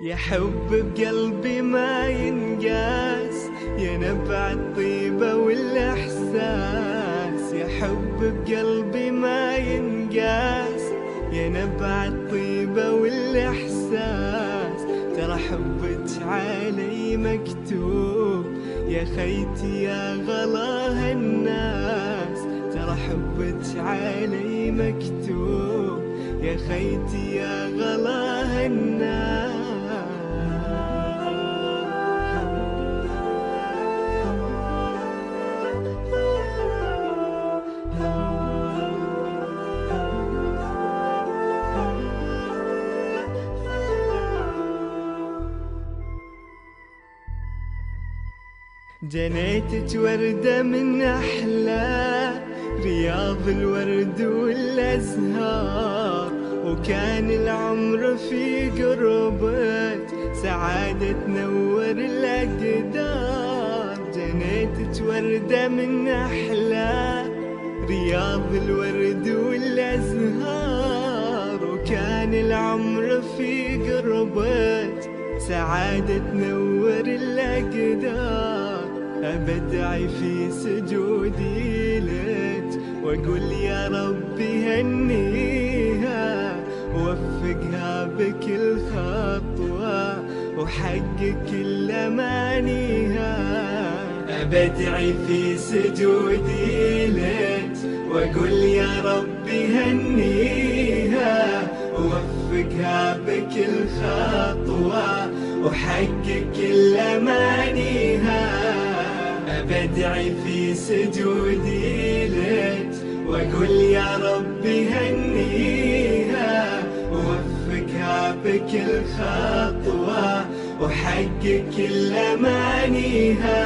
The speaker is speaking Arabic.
يا حب بقلبي ما ينقاس، يا نبع الطيبة والإحساس. يا حب بقلبي ما ينقاس، يا نبع الطيبة والإحساس. ترى حبك علي مكتوب يا خيتي يا غلاها الناس. ترى حبك علي مكتوب يا خيتي يا غلاها الناس. جنيتك وردة من أحلى رياض الورد والأزهار، وكان العمر في قربك سعادة تنور الأقدار. جنيتك وردة من أحلى رياض الورد والأزهار، وكان العمر في قربك سعادة تنور الأقدار. أبدعي في سجودي لك وأقول يا ربي هنيها، ووفقها بكل خطوة وحقق كل أمانيها. أبدعي في سجودي لك وأقول يا ربي هنيها، ووفقها بكل خطوة وحقق كل أمانيها. أبدعي في سجودي لك وأقول يا ربي هنيها، ووفقها بكل خطوة وحقق كل أمانيها.